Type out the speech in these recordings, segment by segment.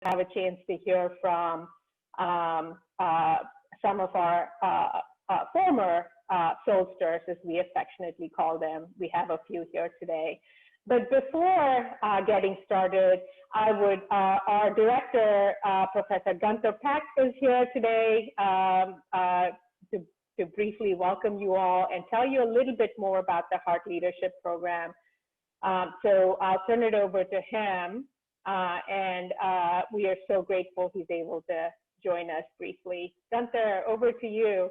have a chance to hear from some of our former soulsters, as we affectionately call them. We have a few here today. But before getting started, I would, our director, Professor Gunther Pack, is here today to briefly welcome you all and tell you a little bit more about the Hart Leadership Program. So I'll turn it over to him, and we are so grateful he's able to join us briefly. Gunther, over to you.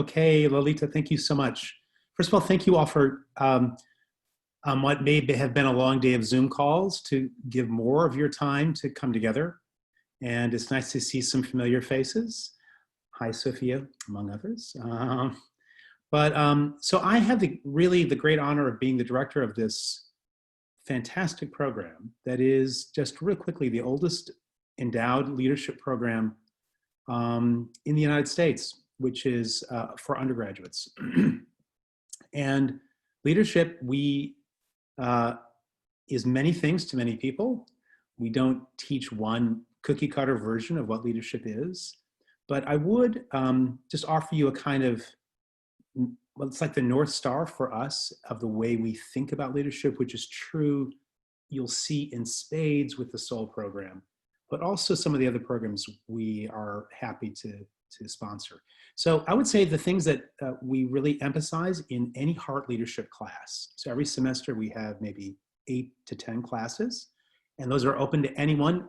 Okay, Lalita, thank you so much. First of all, thank you all for what may have been a long day of Zoom calls to give more of your time to come together. And it's nice to see some familiar faces. Hi, Sophia, among others. So I have really the great honor of being the director of this fantastic program that is, just real quickly, the oldest endowed leadership program in the United States, which is for undergraduates. And leadership, is many things to many people. We don't teach one cookie cutter version of what leadership is, but I would just offer you a kind of, well, it's like the North Star for us of the way we think about leadership, which is true, you'll see in spades with the SOUL program, but also some of the other programs we are happy to sponsor. So I would say the things that we really emphasize in any Hart leadership class. So every semester we have maybe 8 to 10 classes, and those are open to anyone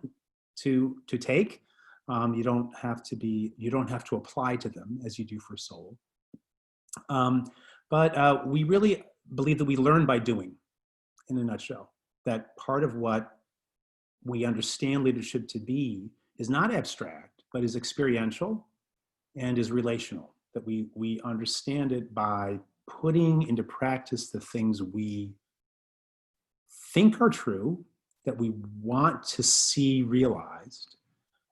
to take. You don't have to apply to them as you do for SOUL. But we really believe that we learn by doing, in a nutshell, that part of what we understand leadership to be is not abstract, but is experiential and is relational, that we understand it by putting into practice the things we think are true, that we want to see realized,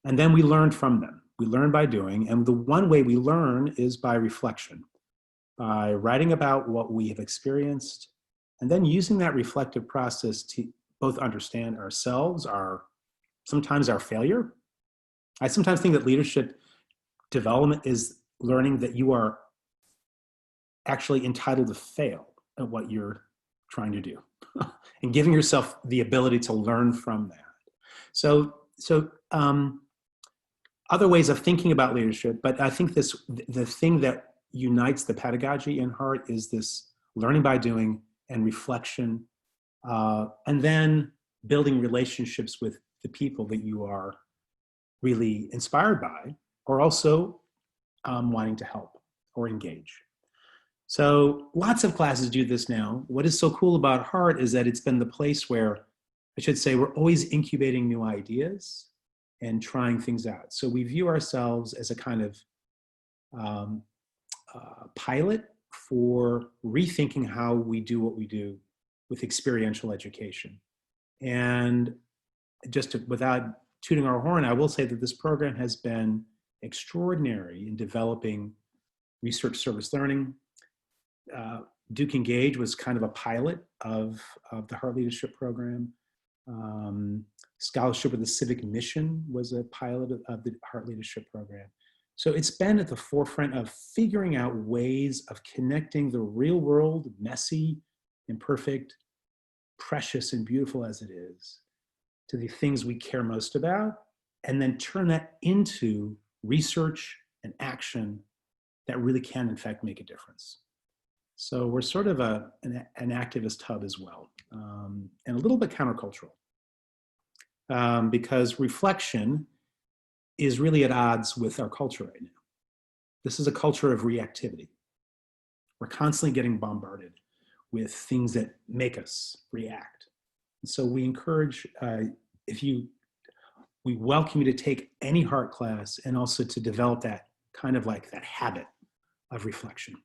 and then we learn from them. We learn by doing, and the one way we learn is by reflection, by writing about what we have experienced, and then using that reflective process to both understand ourselves, sometimes our failure. I sometimes think that leadership development is learning that you are actually entitled to fail at what you're trying to do and giving yourself the ability to learn from that. So other ways of thinking about leadership, but I think the thing that unites the pedagogy in Hart is this learning by doing and reflection, and then building relationships with the people that you are really inspired by, or also wanting to help or engage. So lots of classes do this now. What is so cool about Hart is that it's been the place where, I should say, we're always incubating new ideas and trying things out. So we view ourselves as a kind of pilot for rethinking how we do what we do with experiential education. And without tooting our horn, I will say that this program has been extraordinary in developing research service learning. Duke Engage was kind of a pilot of the Hart Leadership Program. Scholarship with a Civic Mission was a pilot of the Hart Leadership Program. So it's been at the forefront of figuring out ways of connecting the real world, messy, imperfect, precious and beautiful as it is, to the things we care most about, and then turn that into research and action that really can, in fact, make a difference. So we're sort of an activist hub as well, and a little bit countercultural, because reflection is really at odds with our culture right now. This is a culture of reactivity. We're constantly getting bombarded with things that make us react. And so we encourage, we welcome you to take any Hart class and also to develop that kind of like that habit of reflection.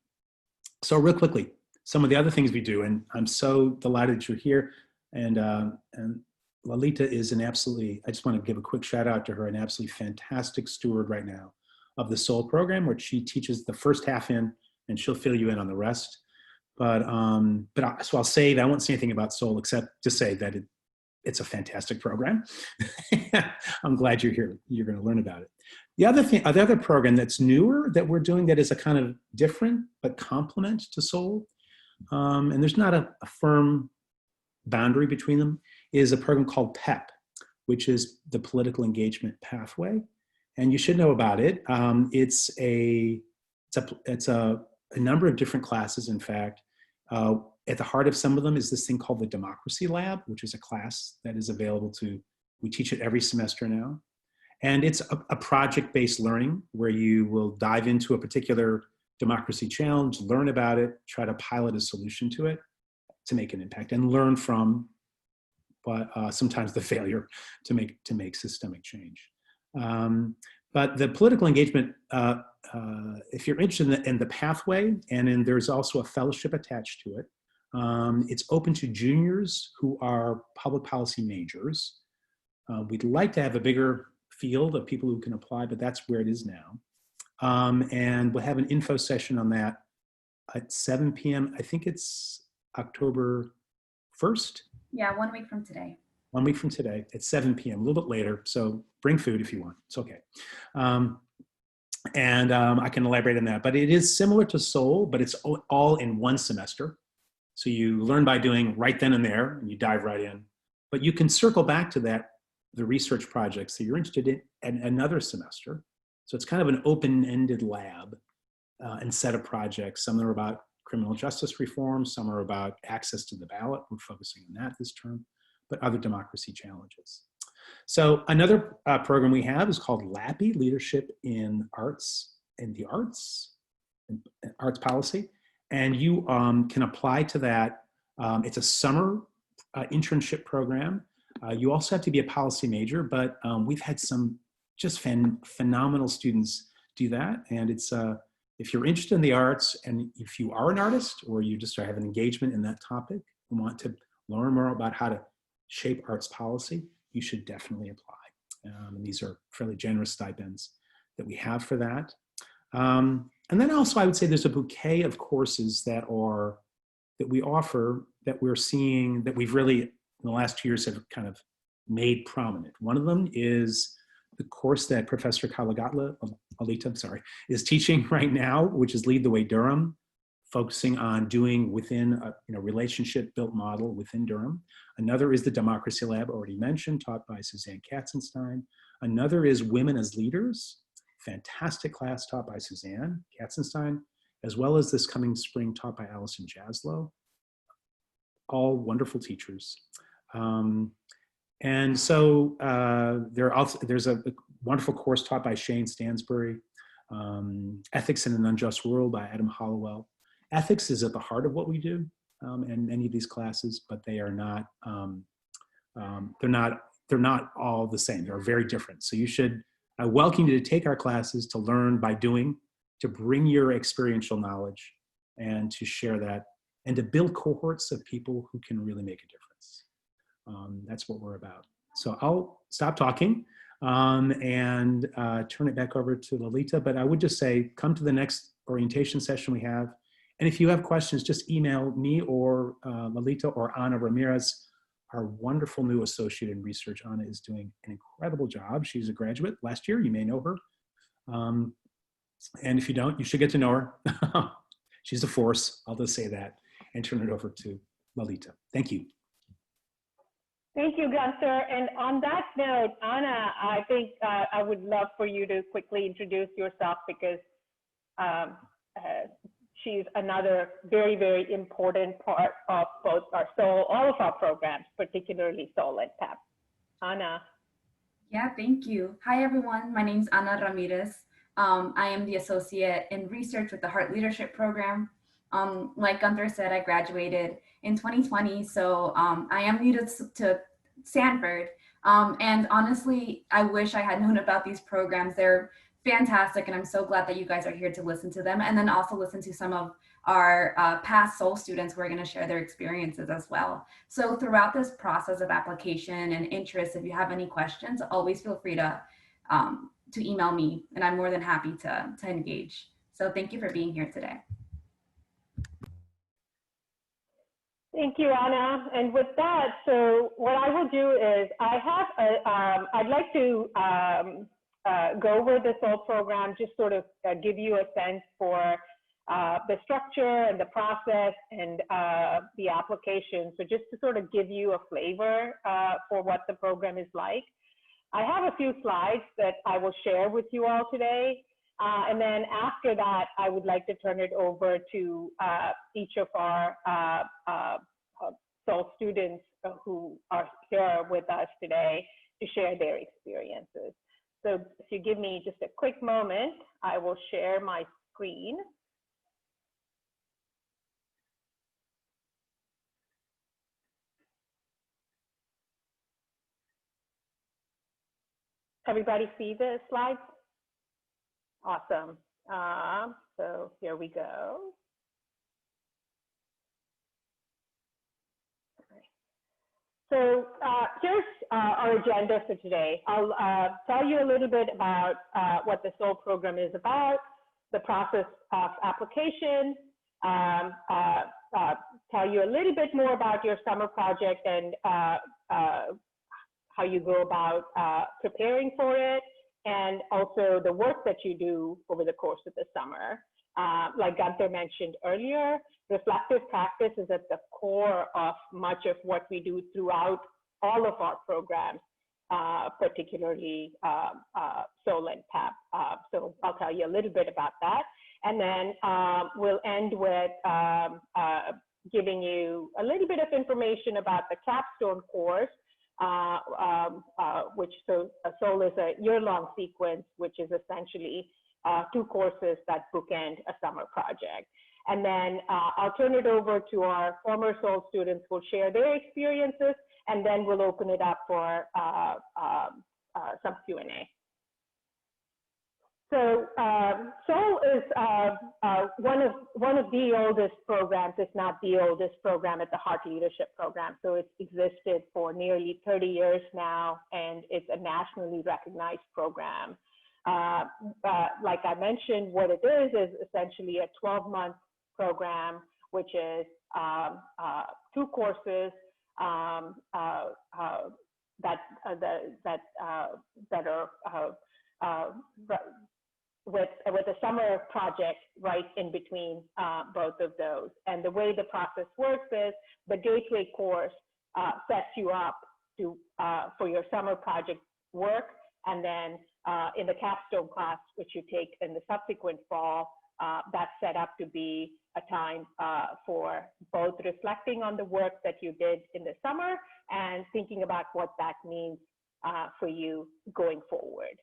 So real quickly, some of the other things we do, and I'm so delighted that you're here, and Lalita is an absolutely, I just want to give a quick shout out to her, an absolutely fantastic steward right now of the SOUL program, where she teaches the first half in, and she'll fill you in on the rest. So I'll say that I won't say anything about SOUL except to say that it's a fantastic program. I'm glad you're here. You're going to learn about it. The other program that's newer that we're doing that is a kind of different but complement to Soul, and there's not a firm boundary between them, is a program called PEP, which is the Political Engagement Pathway. And you should know about it. It's a number of different classes, in fact. At the heart of some of them is this thing called the Democracy Lab, which is a class that is available we teach it every semester now. And it's a project-based learning where you will dive into a particular democracy challenge, learn about it, try to pilot a solution to it to make an impact, and learn from, but sometimes the failure to make systemic change. But the political engagement, if you're interested in the pathway, and then there's also a fellowship attached to it, it's open to juniors who are public policy majors. We'd like to have a bigger field of people who can apply, but that's where it is now. And we'll have an info session on that at 7 p.m. I think it's October 1st. Yeah, 1 week from today. 1 week from today at 7 p.m., a little bit later. So bring food if you want, it's okay. I can elaborate on that, but it is similar to Soul, but it's all in one semester. So you learn by doing right then and there, and you dive right in. But you can circle back to the research projects that you're interested in another semester. So it's kind of an open-ended lab and set of projects. Some are about criminal justice reform, some are about access to the ballot. We're focusing on that this term, but other democracy challenges. So another program we have is called LAPI, Leadership in Arts, and Arts Policy. And you can apply to that. It's a summer internship program. You also have to be a policy major, but we've had some just phenomenal students do that. And it's if you're interested in the arts, and if you are an artist or you just have an engagement in that topic and want to learn more about how to shape arts policy, you should definitely apply. And these are fairly generous stipends that we have for that. And then also I would say there's a bouquet of courses that we offer that we're seeing that we've really in the last 2 years have kind of made prominent. One of them is the course that Professor Alita, is teaching right now, which is Lead the Way Durham, focusing on doing within a relationship-built model within Durham. Another is the Democracy Lab, already mentioned, taught by Suzanne Katzenstein. Another is Women as Leaders, fantastic class taught by Suzanne Katzenstein, as well as this coming spring taught by Allison Jaslow. All wonderful teachers. And so there's a wonderful course taught by Shane Stansbury, Ethics in an Unjust World by Adam Hollowell. Ethics is at the heart of what we do in many of these classes, but they are not, they're not all the same. They're very different. So I welcome you to take our classes, to learn by doing, to bring your experiential knowledge and to share that, and to build cohorts of people who can really make a difference. That's what we're about. So I'll stop talking and turn it back over to Lolita, but I would just say, come to the next orientation session we have. And if you have questions, just email me or Lolita or Ana Ramirez, our wonderful new associate in research. Ana is doing an incredible job. She's a graduate last year, you may know her. And if you don't, you should get to know her. She's a force, I'll just say that, and turn it over to Lolita. Thank you. Thank you, Gunther. And on that note, Ana, I think I would love for you to quickly introduce yourself, because she's another very, very important part of both our Soul, all of our programs, particularly Soul and PEP. Ana. Yeah, thank you. Hi, everyone. My name's Ana Ramirez. I am the associate in research with the Hart Leadership Program. Like Gunther said, I graduated in 2020, so I am new to Stanford. And honestly, I wish I had known about these programs. They're fantastic, and I'm so glad that you guys are here to listen to them, and then also listen to some of our past Soul students who are going to share their experiences as well. So throughout this process of application and interest, if you have any questions, always feel free to email me, and I'm more than happy to engage. So thank you for being here today. Thank you, Anna. And with that, so what I will do is I'd like to go over this whole program, just sort of give you a sense for the structure and the process and the application. So just to sort of give you a flavor for what the program is like. I have a few slides that I will share with you all today. And then after that, I would like to turn it over to each of our SOL students who are here with us today to share their experiences. So if you give me just a quick moment, I will share my screen. Everybody see the slides? Awesome. So here we go. So here's our agenda for today. I'll tell you a little bit about what the SOL program is about, the process of application, tell you a little bit more about your summer project and how you go about preparing for it, and also the work that you do over the course of the summer. Like Gunther mentioned earlier, reflective practice is at the core of much of what we do throughout all of our programs, particularly SOL and PEP. So I'll tell you a little bit about that. And then we'll end with giving you a little bit of information about the capstone course, which SOL is a year-long sequence, which is essentially 2 courses that bookend a summer project. And then I'll turn it over to our former SOL students who will share their experiences, and then we'll open it up for some Q&A. So SOL is one of the oldest programs, if not the oldest program at the Hart Leadership Program. So it's existed for nearly 30 years now, and it's a nationally recognized program. Like I mentioned, what it is essentially a 12-month program, which is 2 courses that are with a summer project right in between both of those. And the way the process works is the gateway course sets you up to for your summer project work, and then in the capstone class, which you take in the subsequent fall, that's set up to be a time for both reflecting on the work that you did in the summer and thinking about what that means for you going forward.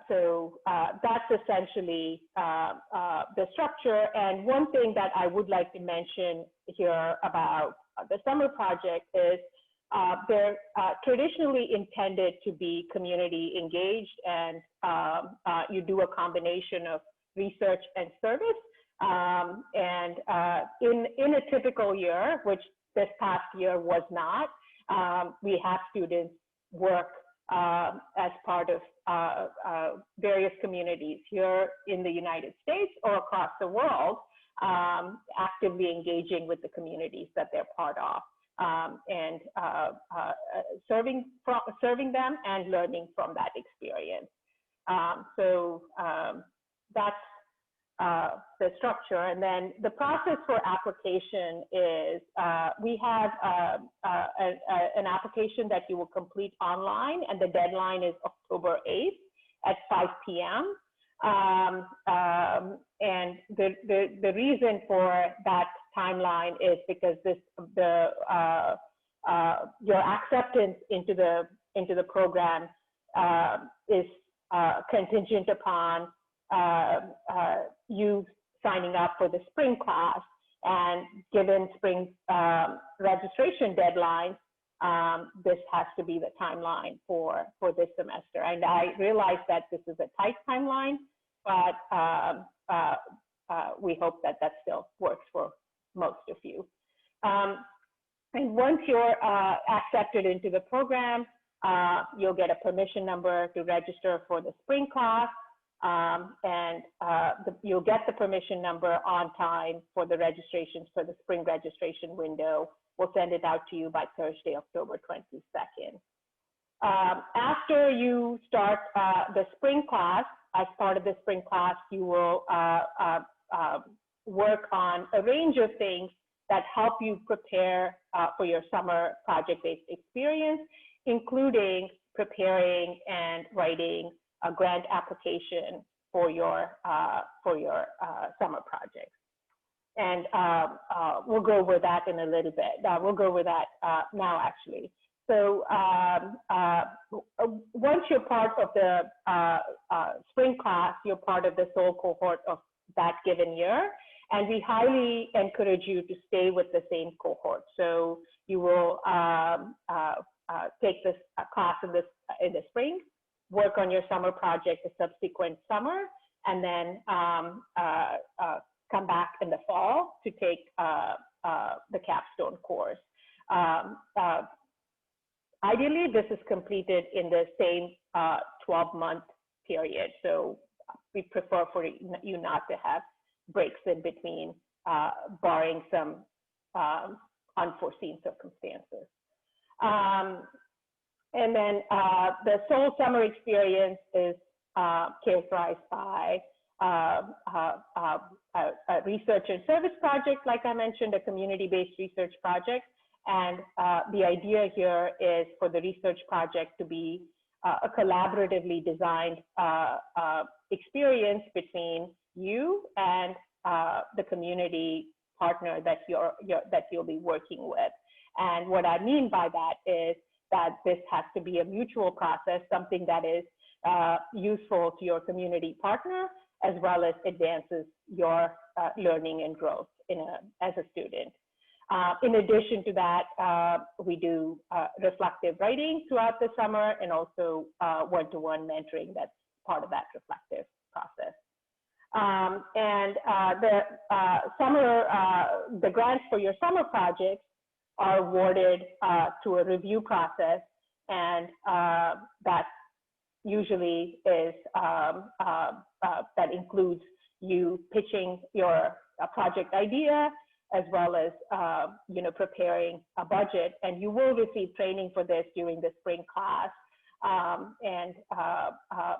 So that's essentially the structure. And one thing that I would like to mention here about the summer project is they're traditionally intended to be community engaged, and you do a combination of research and service. In a typical year, which this past year was not, we have students work as part of various communities here in the United States or across the world, actively engaging with the communities that they're part of. And serving them and learning from that experience. So that's the structure. And then the process for application is we have an application that you will complete online, and the deadline is October 8th at 5 p.m. And the reason for that timeline is because your acceptance into the program is contingent upon you signing up for the spring class, and given spring registration deadlines, this has to be the timeline for this semester. And I realize that this is a tight timeline, but we hope that that still works for most of you. And once you're accepted into the program, you'll get a permission number to register for the spring class. You'll get the permission number on time for the registrations for the spring registration window. We'll send it out to you by Thursday, October 22nd. After you start the spring class, as part of the spring class, you will work on a range of things that help you prepare for your summer project-based experience, including preparing and writing a grant application for your summer project. And we'll go over that in a little bit. We'll go over that now, actually. So once you're part of the spring class, you're part of the sole cohort of that given year. And we highly encourage you to stay with the same cohort. So you will take this class in the spring, work on your summer project the subsequent summer, and then come back in the fall to take the capstone course. Ideally, this is completed in the same 12-month period. So we prefer for you not to have breaks in between, barring some unforeseen circumstances. And then the sole summer experience is characterized by a research and service project, like I mentioned, a community-based research project. And the idea here is for the research project to be a collaboratively designed experience between you and the community partner that you'll be working with. And what I mean by that is that this has to be a mutual process, something that is useful to your community partner, as well as advances your learning and growth as a student. In addition to that, we do reflective writing throughout the summer, and also one-to-one mentoring that's part of that reflective process. The grants for your summer projects are awarded through a review process, and that usually is that includes you pitching your project idea, as well as preparing a budget. And you will receive training for this during the spring class.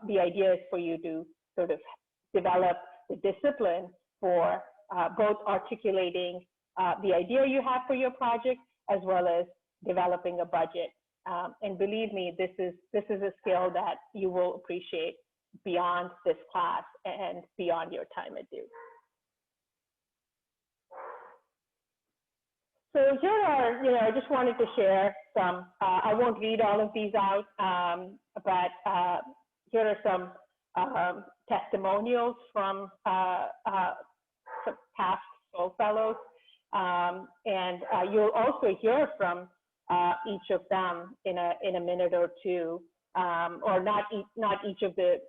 The idea is for you to sort of develop the discipline for both articulating the idea you have for your project, as well as developing a budget. And believe me, this is a skill that you will appreciate beyond this class and beyond your time at Duke. So here are, I just wanted to share some, I won't read all of these out, but here are some testimonials from some past Soul Fellows. And you'll also hear from each of them in a minute or two, or not each of the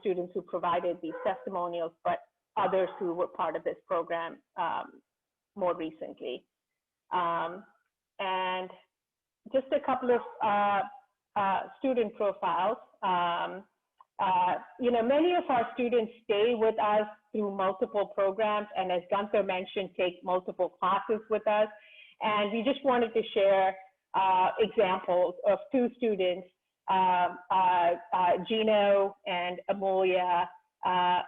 students who provided these testimonials, but others who were part of this program more recently. And just a couple of student profiles. Many of our students stay with us through multiple programs, and as Gunther mentioned, take multiple classes with us. And we just wanted to share examples of two students, Gino and Amelia.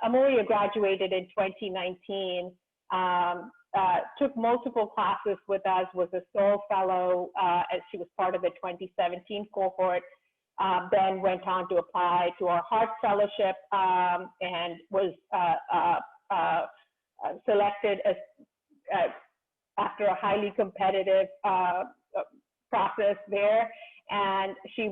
Amelia graduated in 2019, took multiple classes with us, was a Soul Fellow, as she was part of the 2017 cohort, then went on to apply to our Hart Fellowship, and was selected as, after a highly competitive process there. And she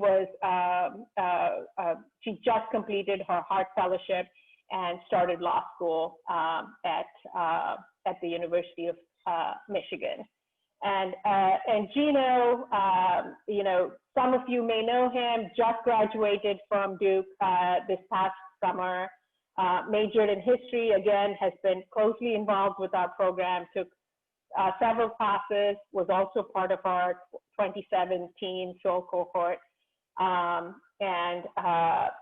just completed her Hart Fellowship and started law school at the University of Michigan. And Gino, some of you may know him, just graduated from Duke this past summer, majored in history, again, has been closely involved with our program, took several classes, was also part of our 2017 Soul cohort. and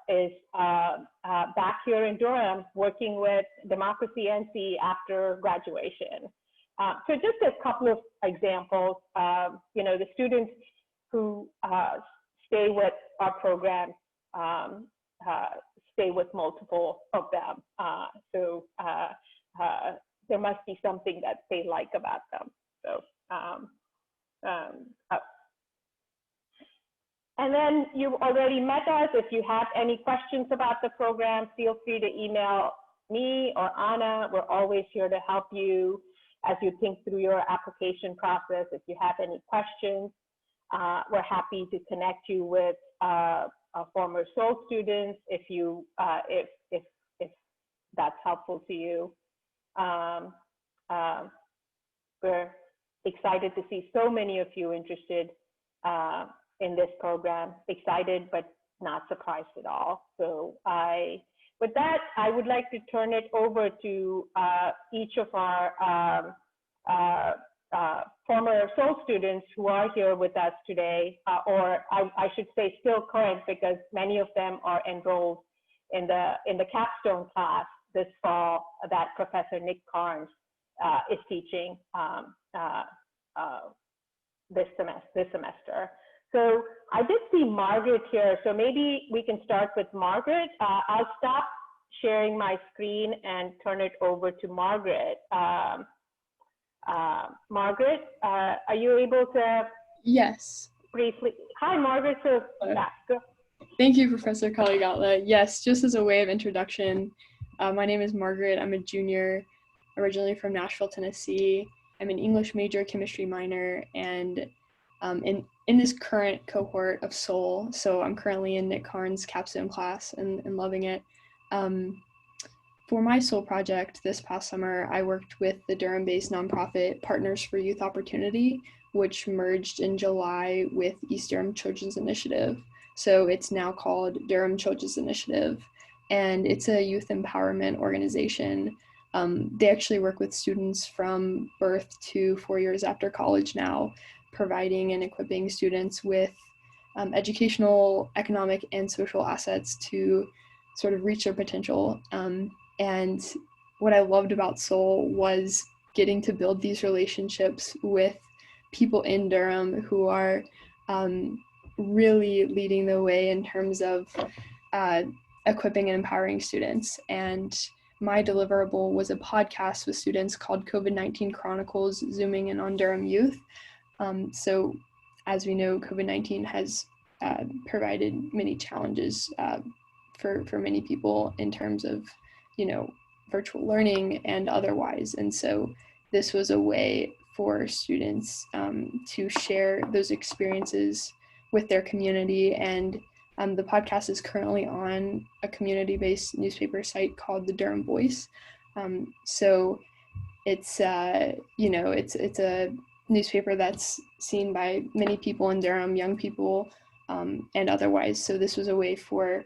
is back here in Durham working with Democracy NC after graduation. So just a couple of examples, the students who stay with our programs stay with multiple of them. So there must be something that they like about them. So, and then you've already met us. If you have any questions about the program, feel free to email me or Anna. We're always here to help you as you think through your application process. If you have any questions, we're happy to connect you with former SOL students if that's helpful to you. We're excited to see so many of you interested in this program. Excited, but not surprised at all. So with that, I would like to turn it over to each of our former SOL students who are here with us today, or I should say still current, because many of them are enrolled in the capstone class this fall that Professor Nick Carnes is teaching this semester. So I did see Margaret here, so maybe we can start with Margaret. I'll stop sharing my screen and turn it over to Margaret. Margaret, are you able to? Yes. Briefly. Hi, Margaret. So, go. Thank you, Professor Kaligatla. Yes, just as a way of introduction, my name is Margaret. I'm a junior, originally from Nashville, Tennessee. I'm an English major, chemistry minor, and in this current cohort of SOL, so I'm currently in Nick Carnes' capstone class and loving it. For my SOL project this past summer, I worked with the Durham-based nonprofit Partners for Youth Opportunity, which merged in July with East Durham Children's Initiative. So it's now called Durham Children's Initiative, and it's a youth empowerment organization. They actually work with students from birth to 4 years after college now, providing and equipping students with educational, economic, and social assets to sort of reach their potential. And what I loved about SOL was getting to build these relationships with people in Durham who are really leading the way in terms of equipping and empowering students. And my deliverable was a podcast with students called COVID-19 Chronicles, zooming in on Durham youth. So as we know, COVID-19 has provided many challenges for many people in terms of, virtual learning and otherwise. And so this was a way for students to share those experiences with their community. And the podcast is currently on a community-based newspaper site called the Durham Voice. So it's, it's a newspaper that's seen by many people in Durham, young people, and otherwise. So this was a way for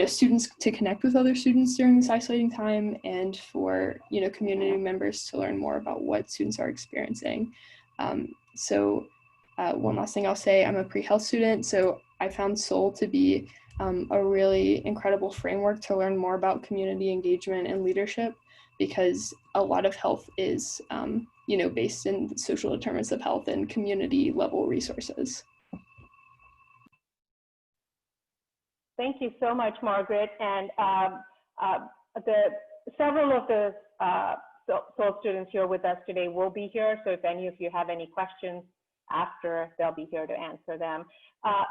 students to connect with other students during this isolating time, and for community members to learn more about what students are experiencing. So one last thing I'll say, I'm a pre-health student, so I found SOL to be a really incredible framework to learn more about community engagement and leadership, because a lot of health is based in social determinants of health and community level resources. Thank you so much, Margaret. And several of the SOL students here with us today will be here. So if any of you have any questions after, they'll be here to answer them.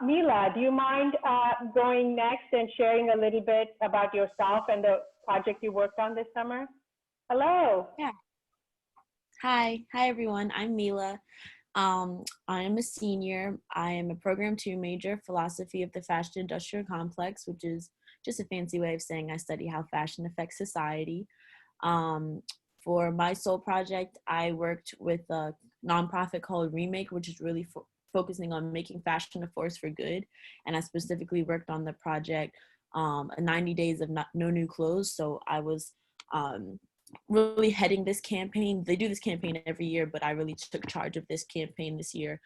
Mila, do you mind going next and sharing a little bit about yourself and the project you worked on this summer? Hello. Yeah. Hi everyone. I'm Mila. I am a senior. I am a program 2 major, philosophy of the fashion industrial complex, which is just a fancy way of saying I study how fashion affects society. For my SOL project, I worked with a nonprofit called Remake, which is really focusing on making fashion a force for good. And I specifically worked on the project, 90 days of no new clothes. So I was really heading this campaign. They do this campaign every year, but I really took charge of this campaign this year,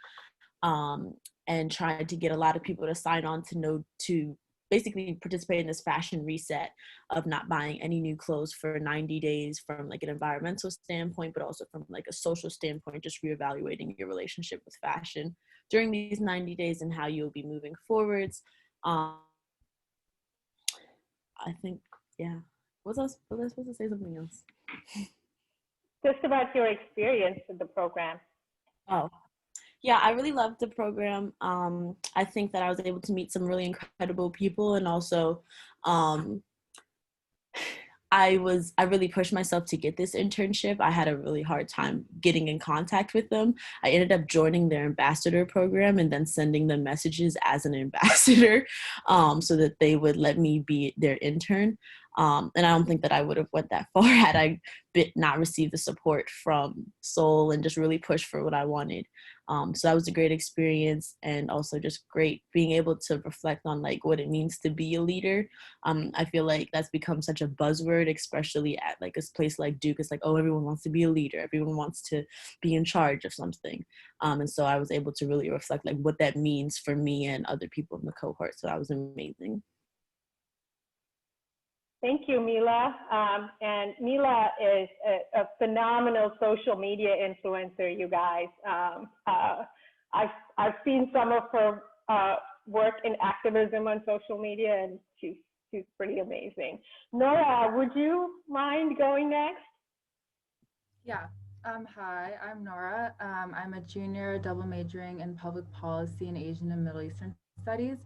and tried to get a lot of people to sign on to basically participate in this fashion reset of not buying any new clothes for 90 days from like an environmental standpoint, but also from like a social standpoint, just reevaluating your relationship with fashion during these 90 days and how you'll be moving forwards. I think, yeah. Was I supposed to say something else? Just about your experience with the program. Oh, yeah, I really loved the program. I think that I was able to meet some really incredible people, and also I really pushed myself to get this internship. I had a really hard time getting in contact with them. I ended up joining their ambassador program and then sending them messages as an ambassador, so that they would let me be their intern. And I don't think that I would have went that far had I not received the support from Seoul and just really pushed for what I wanted. So that was a great experience, and also just great being able to reflect on like what it means to be a leader. I feel like that's become such a buzzword, especially at like a place like Duke. It's like, oh, everyone wants to be a leader. Everyone wants to be in charge of something. And so I was able to really reflect like what that means for me and other people in the cohort. So that was amazing. Thank you, Mila. And Mila is a phenomenal social media influencer, you guys. I've seen some of her work in activism on social media, and she's pretty amazing. Nora, would you mind going next? Yeah. Hi, I'm Nora. I'm a junior double majoring in public policy and Asian and Middle Eastern studies.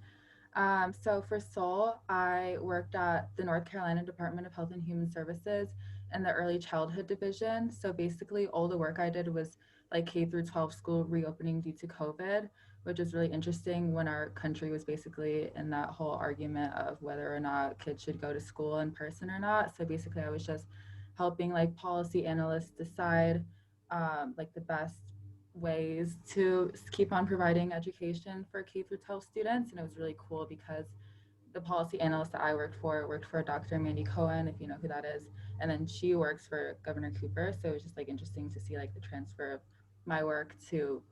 So for Seoul, I worked at the North Carolina Department of Health and Human Services in the early childhood division. So basically all the work I did was like K through 12 school reopening due to COVID, which is really interesting when our country was basically in that whole argument of whether or not kids should go to school in person or not. So basically I was just helping like policy analysts decide like the best ways to keep on providing education for K through 12 students. And it was really cool because the policy analyst that I worked for Dr. Mandy Cohen, if you know who that is. And then she works for Governor Cooper. So it was just like interesting to see like the transfer of my work to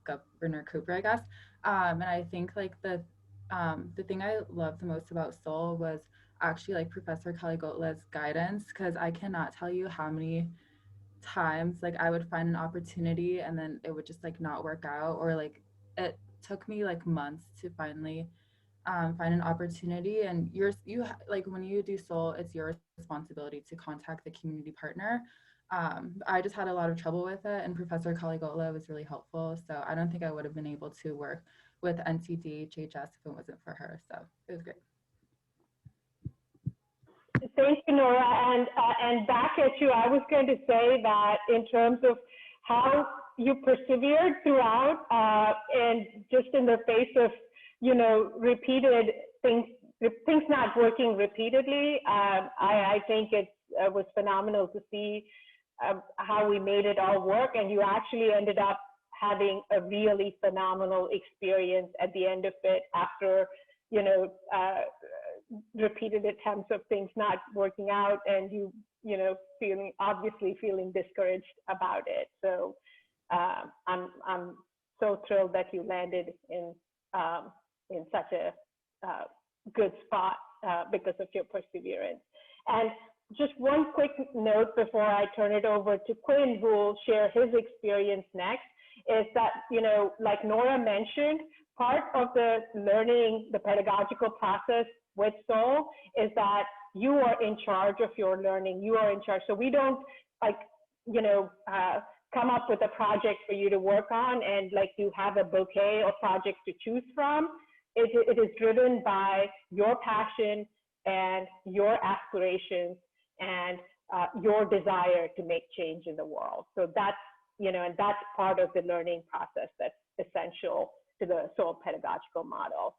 Governor Cooper, I guess. And I think like the thing I loved the most about Seoul was actually like Professor Kaligotla's guidance, because I cannot tell you how many times like I would find an opportunity and then it would just like not work out, or like it took me like months to finally find an opportunity. And like when you do Seoul, it's your responsibility to contact the community partner. I just had a lot of trouble with it, and Professor Kaligotla was really helpful. So I don't think I would have been able to work with NCDHHS if it wasn't for her. So it was great. Thank you, Nora. And back at you, I was going to say that in terms of how you persevered throughout, and just in the face of, you know, repeated things not working repeatedly, I think it was phenomenal to see how we made it all work, and you actually ended up having a really phenomenal experience at the end of it after, you know, repeated attempts of things not working out, and you know, obviously feeling discouraged about it. So I'm so thrilled that you landed in such a good spot because of your perseverance. And just one quick note before I turn it over to Quinn, who will share his experience next, is that, you know, like Nora mentioned, part of the learning, the pedagogical process with Seoul is that you are in charge of your learning. You are in charge. So we don't like, you know, come up with a project for you to work on and like you have a bouquet of projects to choose from. It is driven by your passion and your aspirations and your desire to make change in the world. So that's, you know, and that's part of the learning process that's essential to the Seoul pedagogical model.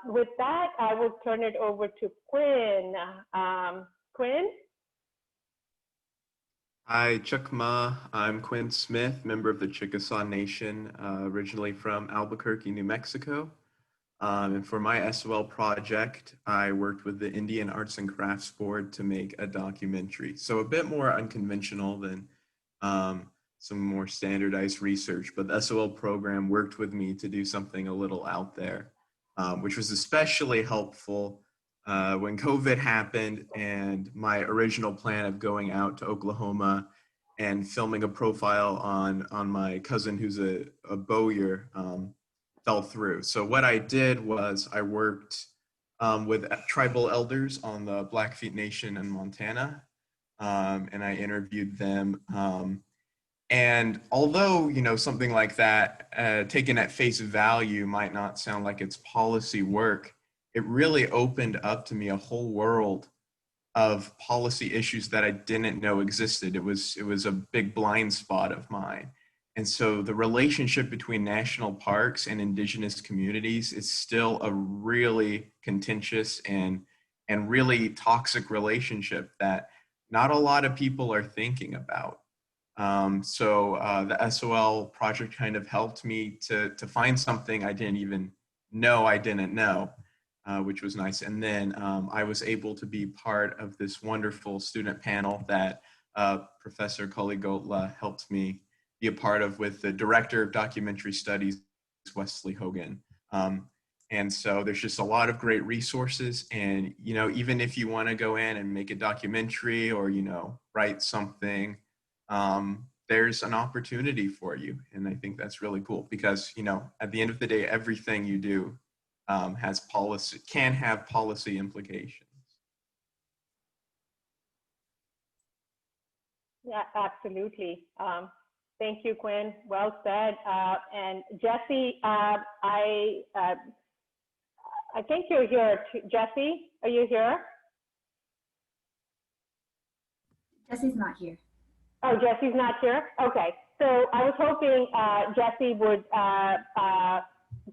With that, I will turn it over to Quinn. Quinn? Hi, Chukma. I'm Quinn Smith, member of the Chickasaw Nation, originally from Albuquerque, New Mexico. And for my SOL project, I worked with the Indian Arts and Crafts Board to make a documentary. So a bit more unconventional than some more standardized research, but the SOL program worked with me to do something a little out there. which was especially helpful when COVID happened and my original plan of going out to Oklahoma and filming a profile on my cousin who's a bowyer fell through. So what I did was I worked with tribal elders on the Blackfeet Nation in Montana, and I interviewed them. And although, you know, something like that, taken at face value, might not sound like it's policy work, it really opened up to me a whole world of policy issues that I didn't know existed. It was a big blind spot of mine. And so the relationship between national parks and indigenous communities is still a really contentious and really toxic relationship that not a lot of people are thinking about. The SOL project kind of helped me to find something I didn't even know I didn't know, which was nice. And then I was able to be part of this wonderful student panel that Professor Kaligotla helped me be a part of with the Director of Documentary Studies, Wesley Hogan. And so there's just a lot of great resources. And, you know, even if you want to go in and make a documentary or, you know, write something, there's an opportunity for you. And I think that's really cool because, you know, at the end of the day, everything you do has policy, can have policy implications. Yeah, absolutely. Thank you, Quinn. Well said. And Jesse, I think you're here too. Jesse, are you here? Jesse's not here. Oh, Jesse's not here? Okay. So I was hoping Jesse would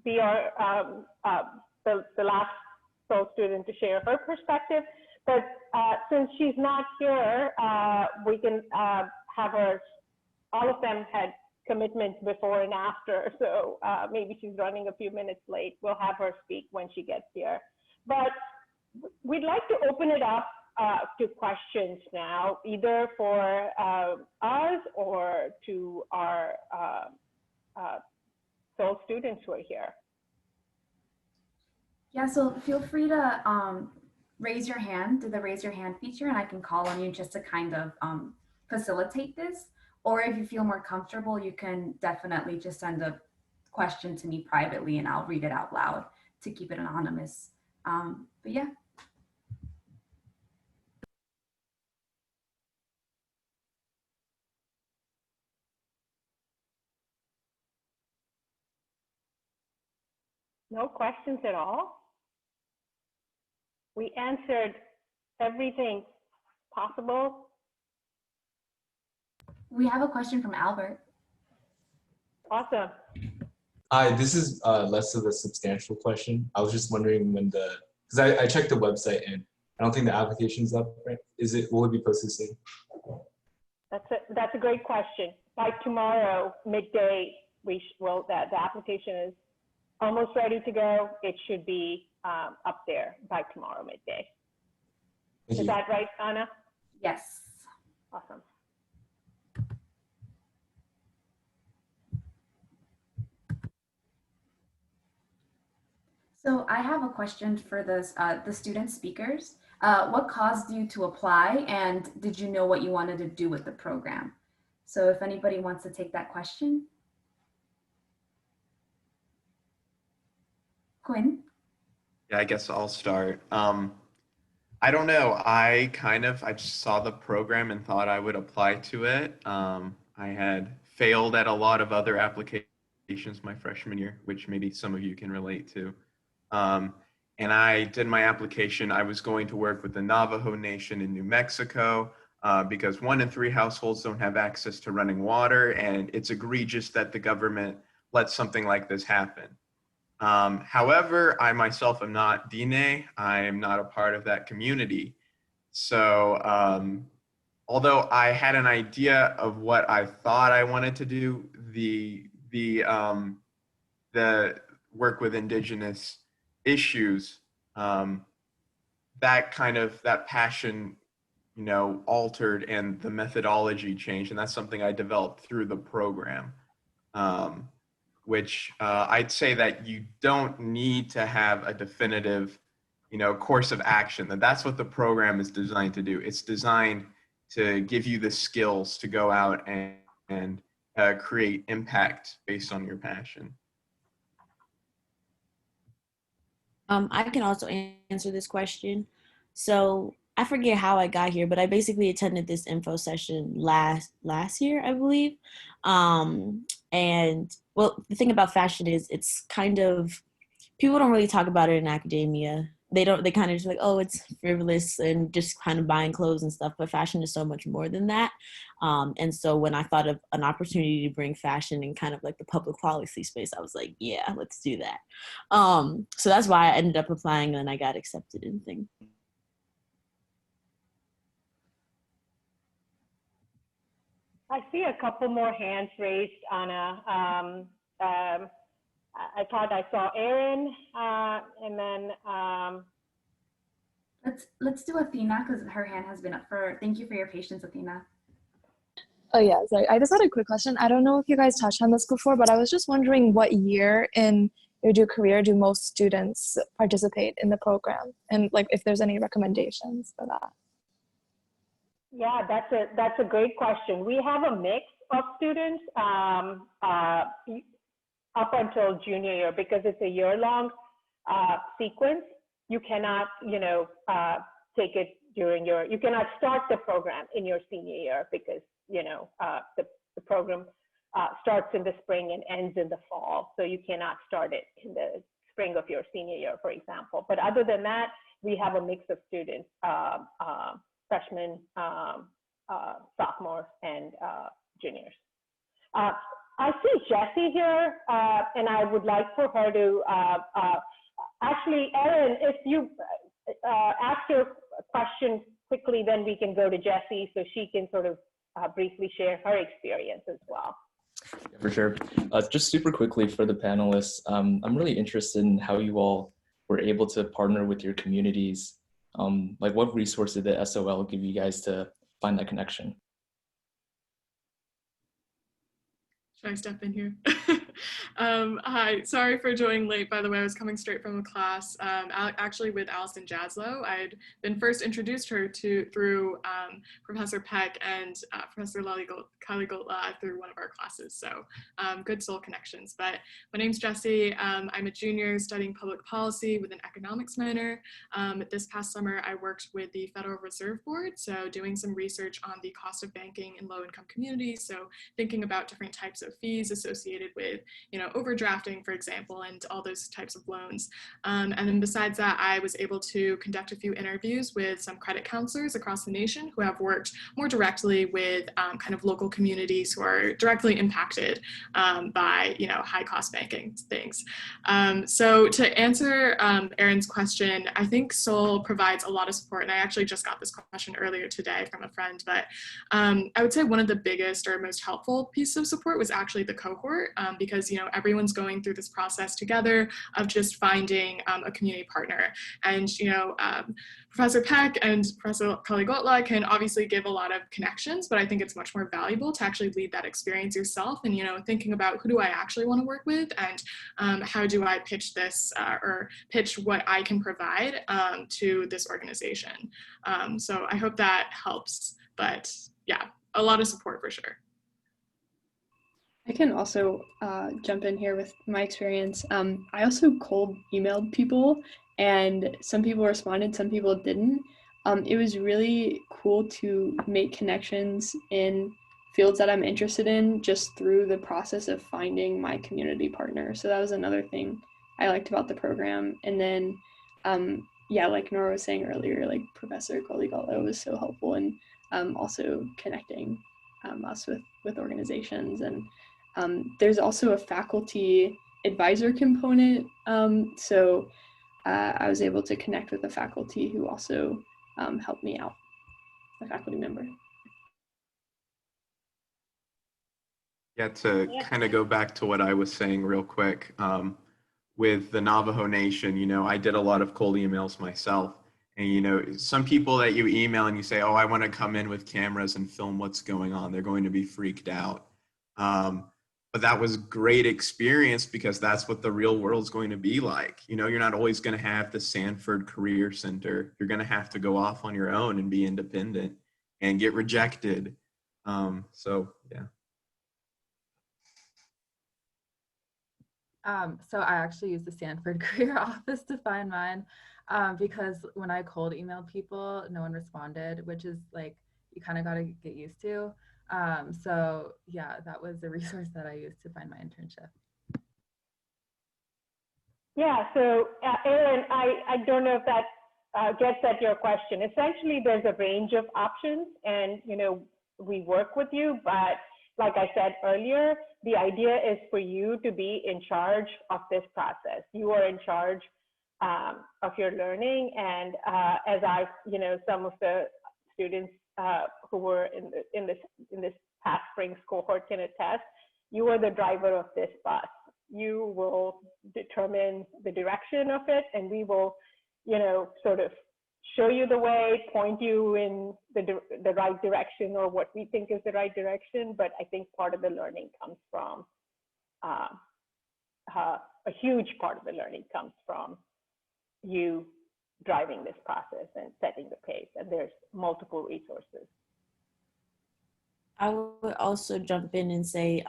be the last Soul student to share her perspective. But since she's not here, we can have her, all of them had commitments before and after, so maybe she's running a few minutes late. We'll have her speak when she gets here. But we'd like to open it up to questions now, either for us or to our Soul students who are here. Yeah, so feel free to raise your hand, do the raise your hand feature, and I can call on you just to kind of facilitate this. Or if you feel more comfortable, you can definitely just send a question to me privately and I'll read it out loud to keep it anonymous. But yeah. No questions at all? We answered everything possible. We have a question from Albert. Awesome. Hi, this is less of a substantial question. I was just wondering when because I checked the website and I don't think the application's up, right? Will it be posted soon? That's a great question. By tomorrow, midday, the application is almost ready to go. It should be up there by tomorrow, midday. Is that right, Anna? Yes. Awesome. So I have a question for the student speakers. What caused you to apply, and did you know what you wanted to do with the program? So if anybody wants to take that question. Quinn? Yeah, I guess I'll start. I don't know. I just saw the program and thought I would apply to it. I had failed at a lot of other applications my freshman year, which maybe some of you can relate to. And I did my application. I was going to work with the Navajo Nation in New Mexico because 1 in 3 households don't have access to running water, and it's egregious that the government lets something like this happen. However, I myself am not Diné. I am not a part of that community. So although I had an idea of what I thought I wanted to do, the work with indigenous issues, that passion, you know, altered and the methodology changed. And that's something I developed through the program. which I'd say that you don't need to have a definitive, course of action. That's what the program is designed to do. It's designed to give you the skills to go out and create impact based on your passion. I can also answer this question. So I forget how I got here, but I basically attended this info session last year, I believe. And well, the thing about fashion is it's kind of, people don't really talk about it in academia. They kind of just like, oh, it's frivolous and just kind of buying clothes and stuff, but fashion is so much more than that. And so when I thought of an opportunity to bring fashion in kind of like the public policy space, I was like, yeah, let's do that. So that's why I ended up applying and I got accepted in thing. I see a couple more hands raised, Anna. I thought I saw Erin, and then let's do Athena because her hand has been up for. Thank you for your patience, Athena. Oh yeah, sorry. I just had a quick question. I don't know if you guys touched on this before, but I was just wondering what year in your career do most students participate in the program, and like if there's any recommendations for that. Yeah, that's a great question. We have a mix of students up until junior year because it's a year-long sequence. You cannot, take it during you cannot start the program in your senior year because, the program starts in the spring and ends in the fall. So you cannot start it in the spring of your senior year, for example. But other than that, we have a mix of students, freshmen, sophomores, and juniors. I see Jessie here, and I would like for her to, actually, Erin, if you ask your question quickly, then we can go to Jessie so she can sort of briefly share her experience as well. Yeah, for sure. Just super quickly for the panelists, I'm really interested in how you all were able to partner with your communities. Like what resources did the SOL give you guys to find that connection? Should I step in here? Hi, sorry for joining late, by the way. I was coming straight from a class, actually with Allison Jaslow. I'd been first introduced her through Professor Peck and Professor Kaligotla through one of our classes. So good soul connections. But my name's Jessie. I'm a junior studying public policy with an economics minor. This past summer, I worked with the Federal Reserve Board, so doing some research on the cost of banking in low-income communities. So thinking about different types of fees associated with, overdrafting, for example, and all those types of loans. And then besides that, I was able to conduct a few interviews with some credit counselors across the nation who have worked more directly with kind of local communities who are directly impacted by, high cost banking things. So to answer Erin's question, I think SOL provides a lot of support, and I actually just got this question earlier today from a friend, but I would say one of the biggest or most helpful pieces of support was actually the cohort, because everyone's going through this process together of just finding a community partner. And Professor Peck and Professor Kaligotla can obviously give a lot of connections, but I think it's much more valuable to actually lead that experience yourself and thinking about who do I actually want to work with and how do I pitch this or pitch what I can provide to this organization. So I hope that helps, but yeah, a lot of support for sure. I can also jump in here with my experience. I also cold emailed people, and some people responded, some people didn't. It was really cool to make connections in fields that I'm interested in just through the process of finding my community partner. So that was another thing I liked about the program. And then, yeah, like Nora was saying earlier, like Professor Kaligotla was so helpful in also connecting us with organizations. And there's also a faculty advisor component. So I was able to connect with a faculty who also helped me out, a faculty member. Yeah, to kind of go back to what I was saying real quick, with the Navajo Nation, I did a lot of cold emails myself. And, some people that you email and you say, oh, I want to come in with cameras and film what's going on, they're going to be freaked out. but that was great experience because that's what the real world's going to be like. You know, you're not always going to have the Sanford Career Center. You're going to have to go off on your own and be independent and get rejected. So yeah. So I actually used the Sanford Career Office to find mine because when I cold emailed people, no one responded, which is like, you kind of got to get used to. So yeah, that was a resource that I used to find my internship. Yeah, so Aaron, I don't know if that gets at your question. Essentially, there's a range of options and, you know, we work with you, but like I said earlier, the idea is for you to be in charge of this process. You are in charge of your learning. And as I, you know, some of the students who were in this past spring's cohort can attest, you are the driver of this bus. You will determine the direction of it, and we will, you know, sort of show you the way, point you in the right direction or what we think is the right direction. But I think part of the learning comes from, a huge part of the learning comes from you driving this process and setting the pace. And there's multiple resources. I would also jump in and say,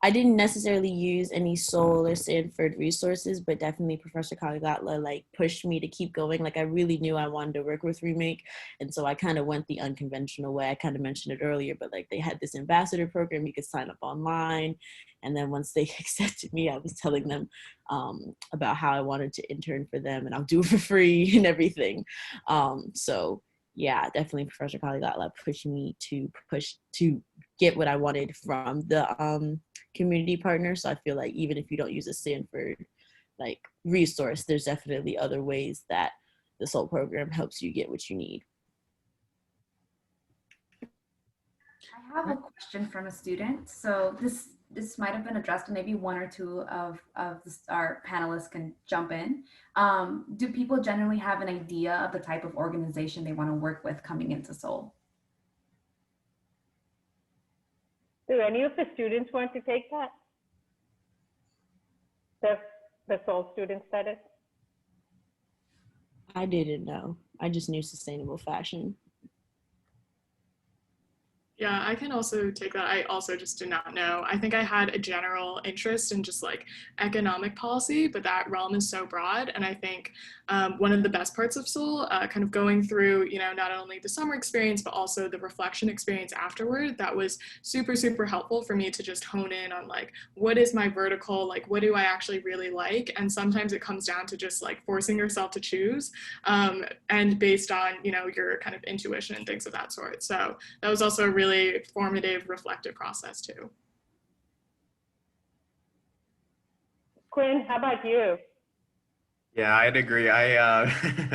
I didn't necessarily use any Seoul or Sanford resources, but definitely Professor Kaligatla like pushed me to keep going. Like I really knew I wanted to work with Remake. And so I kind of went the unconventional way. I kind of mentioned it earlier, but like they had this ambassador program, you could sign up online. And then once they accepted me, I was telling them about how I wanted to intern for them and I'll do it for free and everything. So yeah, definitely Professor Kaligatla pushed me to get what I wanted from the community partners. So I feel like even if you don't use a Sanford like resource, there's definitely other ways that the Soul program helps you get what you need. I have a question from a student. So this might have been addressed, and maybe one or two of our panelists can jump in. Do people generally have an idea of the type of organization they want to work with coming into Seoul? Do any of the students want to take that? The Seoul students, that is? I didn't know. I just knew sustainable fashion. Yeah, I can also take that. I also just did not know. I think I had a general interest in just like economic policy, but that realm is so broad. And I think one of the best parts of Seoul, kind of going through, you know, not only the summer experience, but also the reflection experience afterward, that was super, super helpful for me to just hone in on like, what is my vertical? Like, what do I actually really like? And sometimes it comes down to just like forcing yourself to choose and based on, you know, your kind of intuition and things of that sort. So that was also a really formative, reflective process too. Quinn, how about you? Yeah, I'd agree. I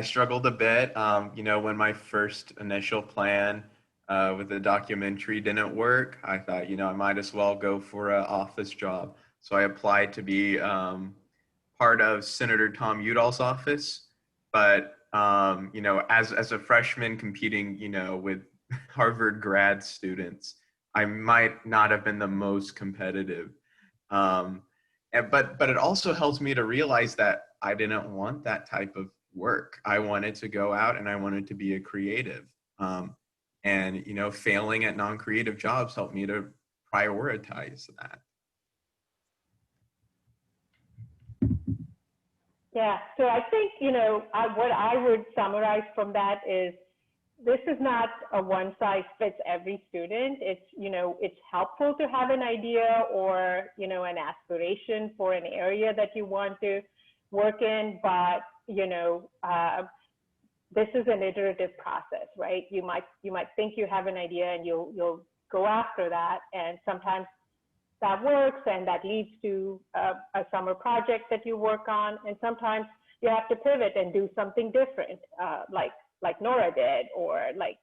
struggled a bit. You know, when my first initial plan with the documentary didn't work, I thought, you know, I might as well go for an office job. So I applied to be part of Senator Tom Udall's office. But you know, as a freshman competing, you know, with Harvard grad students, I might not have been the most competitive. But it also helps me to realize that I didn't want that type of work. I wanted to go out and I wanted to be a creative. And you know, failing at non-creative jobs helped me to prioritize that. Yeah, so I think, you know, what I would summarize from that is this is not a one size fits every student. It's, you know, it's helpful to have an idea or, you know, an aspiration for an area that you want to work in, but, you know, this is an iterative process, right? You might think you have an idea and you'll go after that, and sometimes that works and that leads to a summer project that you work on, and sometimes you have to pivot and do something different, like Nora did, or like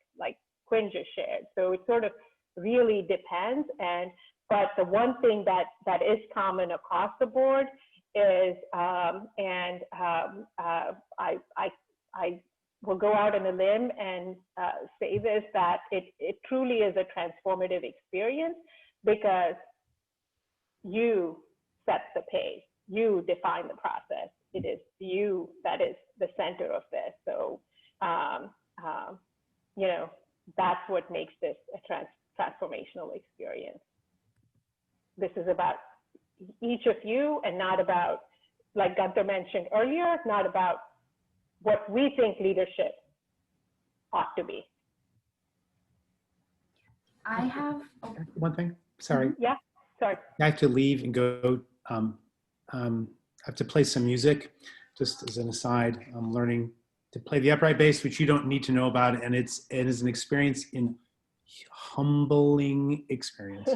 Quinn just shared. So it sort of really depends. But the one thing that is common across the board is, I will go out on a limb and say this, that it truly is a transformative experience, because you set the pace, you define the process. It is you that is the center of this. So, you know, that's what makes this a transformational experience. This is about each of you and not about, like Gunther mentioned earlier, not about what we think leadership ought to be. I have one thing. Sorry. Yeah, sorry. I have to leave and go. I have to play some music. Just as an aside, I'm learning to play the upright bass, which you don't need to know about, and it is an experience in humbling experience.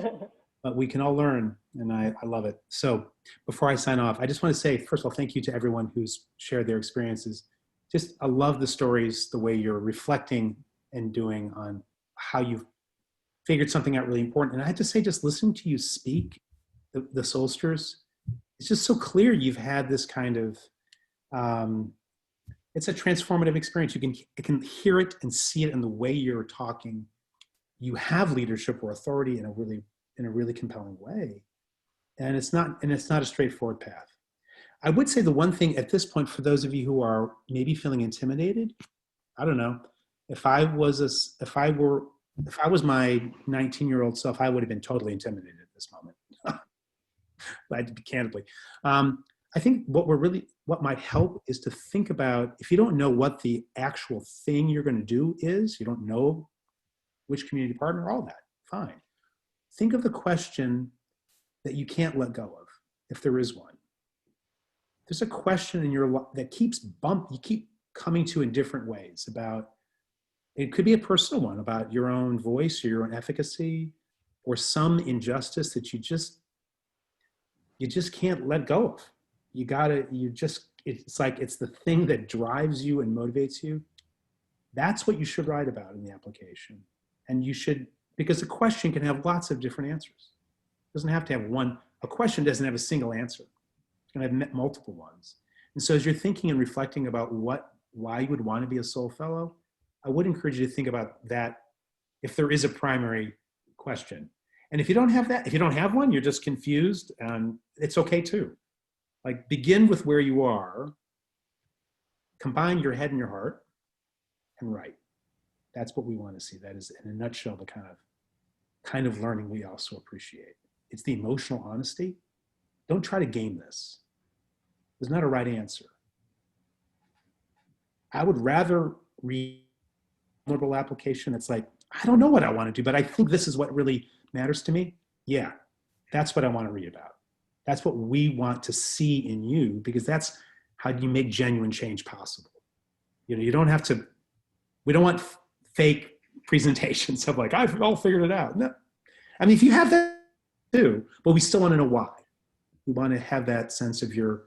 But we can all learn, and I love it. So before I sign off, I just want to say, first of all, thank you to everyone who's shared their experiences. Just, I love the stories, the way you're reflecting and doing on how you've figured something out really important. And I have to say, just listening to you speak, the Soulsters, it's just so clear you've had this kind of, it's a transformative experience. You can hear it and see it in the way you're talking. You have leadership or authority in a really compelling way. And it's not a straightforward path. I would say the one thing at this point, for those of you who are maybe feeling intimidated, I don't know, if I was my 19-year-old self, I would have been totally intimidated at this moment. Glad to be candidly. I think what might help is to think about, if you don't know what the actual thing you're going to do is, you don't know which community partner, all that, fine. Think of the question that you can't let go of, if there is one. There's a question in your life that you keep coming to in different ways about, it could be a personal one about your own voice or your own efficacy, or some injustice that you just can't let go of. It's like it's the thing that drives you and motivates you. That's what you should write about in the application. And you should, because a question can have lots of different answers. It doesn't have to have one. A question doesn't have a single answer. It's going to have multiple ones. And so as you're thinking and reflecting about why you would want to be a Soul Fellow, I would encourage you to think about that if there is a primary question. And if you don't have that, if you don't have one, you're just confused, and it's okay too. Like, begin with where you are, combine your head and your heart, and write. That's what we want to see. That is, in a nutshell, the kind of learning we also appreciate. It's the emotional honesty. Don't try to game this. There's not a right answer. I would rather read a vulnerable application that's like, I don't know what I want to do, but I think this is what really matters to me. Yeah, that's what I want to read about. That's what we want to see in you, because that's how you make genuine change possible. You don't have to, we don't want fake presentations of like, I've all figured it out. No. I mean, if you have that too, but we still want to know why. We want to have that sense of your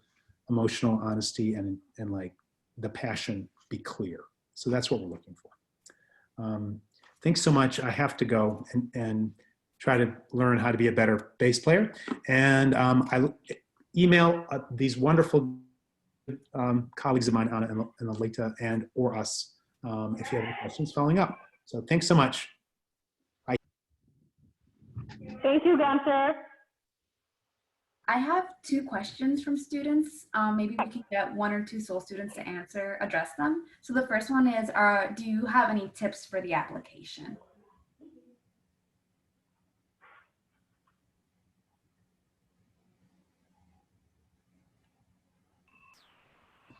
emotional honesty and like the passion be clear. So that's what we're looking for. Thanks so much. I have to go and try to learn how to be a better bass player. And I email these wonderful colleagues of mine, Anna and Alita, and or us, if you have any questions following up. So thanks so much. Bye. Thank you, Gunther. I have 2 questions from students. Maybe we can get 1 or 2 Soul students to address them. So the first one is, do you have any tips for the application?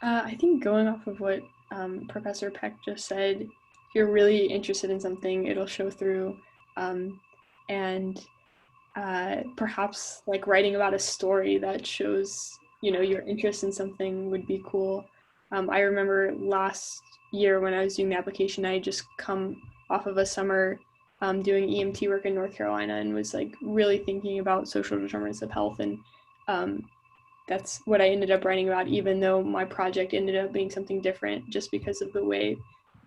I think going off of what Professor Peck just said, if you're really interested in something, it'll show through. And perhaps like writing about a story that shows, your interest in something would be cool. I remember last year when I was doing the application, I had just come off of a summer doing EMT work in North Carolina and was like really thinking about social determinants of health. And that's what I ended up writing about, even though my project ended up being something different just because of the way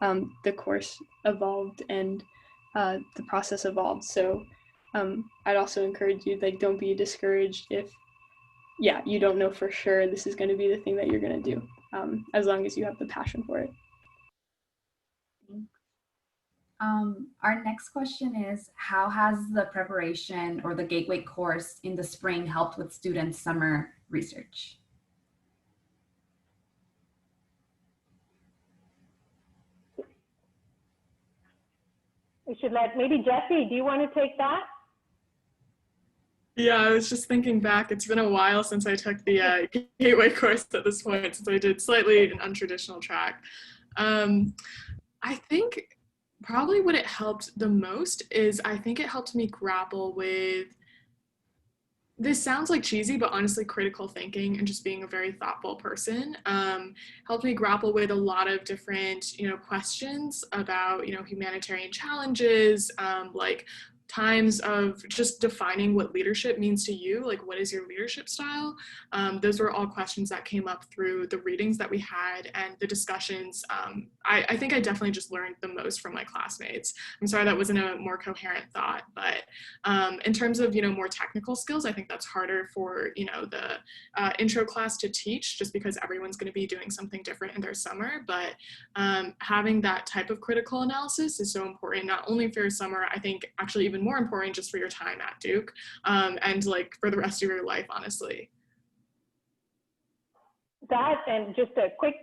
the course evolved and the process evolved. So I'd also encourage you, like, don't be discouraged if, you don't know for sure this is going to be the thing that you're going to do, as long as you have the passion for it. Our next question is, how has the preparation or the gateway course in the spring helped with students' summer research? We should let, maybe Jesse, do you want to take that? Yeah, I was just thinking back. It's been a while since I took the gateway course at this point, since I did slightly an untraditional track. I think probably what it helped the most is I think it helped me grapple with, this sounds like cheesy, but honestly, critical thinking and just being a very thoughtful person helped me grapple with a lot of different, questions about, humanitarian challenges, like times of just defining what leadership means to you, like what is your leadership style. Those were all questions that came up through the readings that we had and the discussions. I think I definitely just learned the most from my classmates. I'm sorry that wasn't a more coherent thought, but in terms of, more technical skills, I think that's harder for, the intro class to teach, just because everyone's going to be doing something different in their summer. But having that type of critical analysis is so important, not only for your summer, I think actually even more important just for your time at Duke, and like for the rest of your life, honestly. That, and just a quick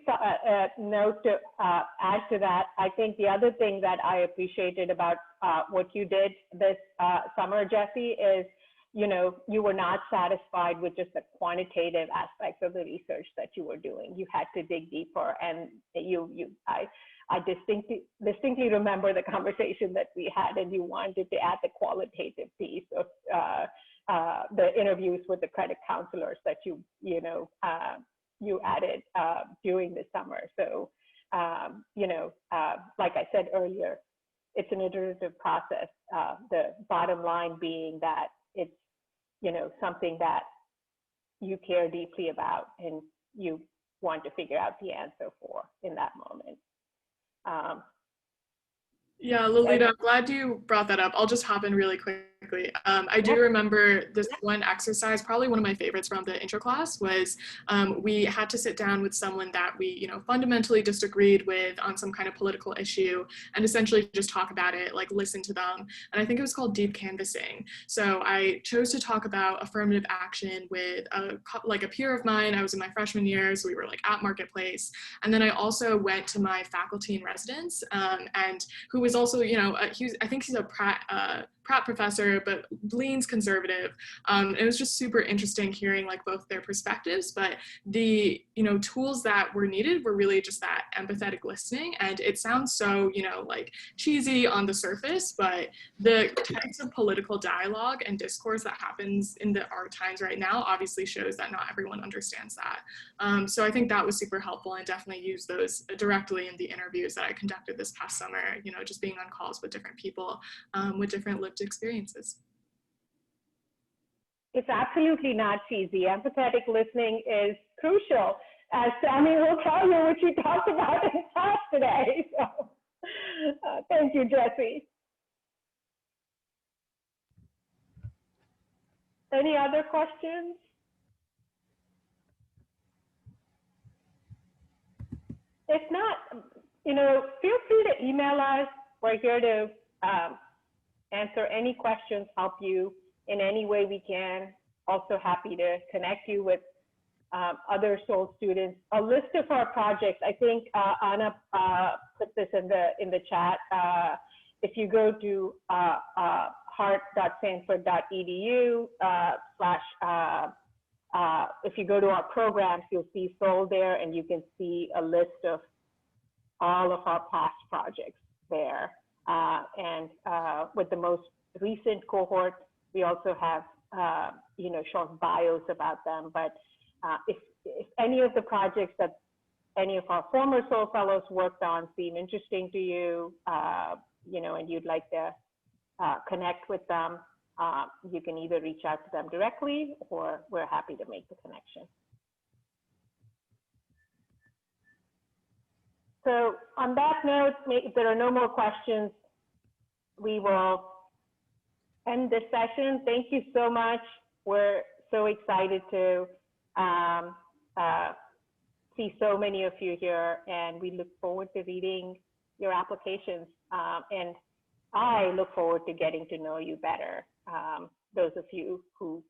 note to add to that, I think the other thing that I appreciated about what you did this summer, Jesse, is, you were not satisfied with just the quantitative aspects of the research that you were doing. You had to dig deeper, and I distinctly remember the conversation that we had, and you wanted to add the qualitative piece of the interviews with the credit counselors that you added during the summer. So, like I said earlier, it's an iterative process. The bottom line being that it's, something that you care deeply about and you want to figure out the answer for in that moment. Yeah, Lolita, I'm glad you brought that up. I'll just hop in really quickly. I do remember this one exercise, probably one of my favorites from the intro class, was we had to sit down with someone that we, fundamentally disagreed with on some kind of political issue, and essentially just talk about it, like listen to them. And I think it was called deep canvassing. So I chose to talk about affirmative action with a peer of mine. I was in my freshman year, so we were like at Marketplace. And then I also went to my faculty in residence, and who was also, I think he's a Pratt professor, but leans conservative. It was just super interesting hearing like both their perspectives, but the, tools that were needed were really just that empathetic listening. And it sounds so, like cheesy on the surface, but the types of political dialogue and discourse that happens in our times right now obviously shows that not everyone understands that. So I think that was super helpful, and definitely used those directly in the interviews that I conducted this past summer, just being on calls with different people with different lived experiences. It's absolutely not cheesy. Empathetic listening is crucial, as Sammy will tell you, what she talked about in class today. So, thank you, Jesse. Any other questions? If not, feel free to email us. We're here to answer any questions, help you in any way we can. Also happy to connect you with other SOL students. A list of our projects, I think Anna put this in the chat. If you go to hart.stanford.edu if you go to our programs, you'll see SOL there, and you can see a list of all of our past projects there. And with the most recent cohort, we also have, short bios about them. But if any of the projects that any of our former SOL fellows worked on seem interesting to you, and you'd like to connect with them, you can either reach out to them directly, or we're happy to make the connection. So on that note, if there are no more questions, we will end this session. Thank you so much. We're so excited to see so many of you here, and we look forward to reading your applications. And I look forward to getting to know you better, those of you who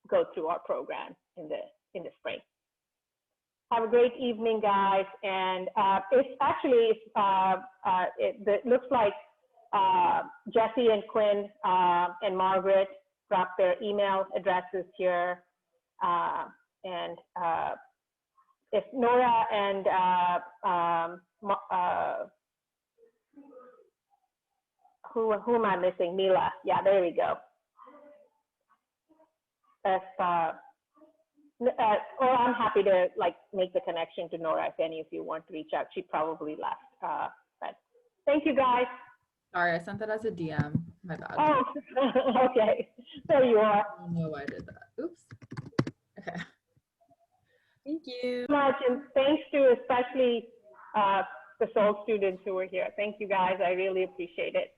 go through our program in the spring. Have a great evening, guys. And it's actually, it looks like Jesse and Quinn and Margaret dropped their email addresses here. And if Nora and who am I missing? Mila. Yeah, there we go. If, or I'm happy to make the connection to Nora if any of you want to reach out. She probably left. But thank you, guys. Sorry, I sent that as a DM. My bad. Oh, okay. There you are. I don't know why I did that. Oops. Okay. Thank you. Much, and thanks to especially the SOL students who were here. Thank you, guys. I really appreciate it.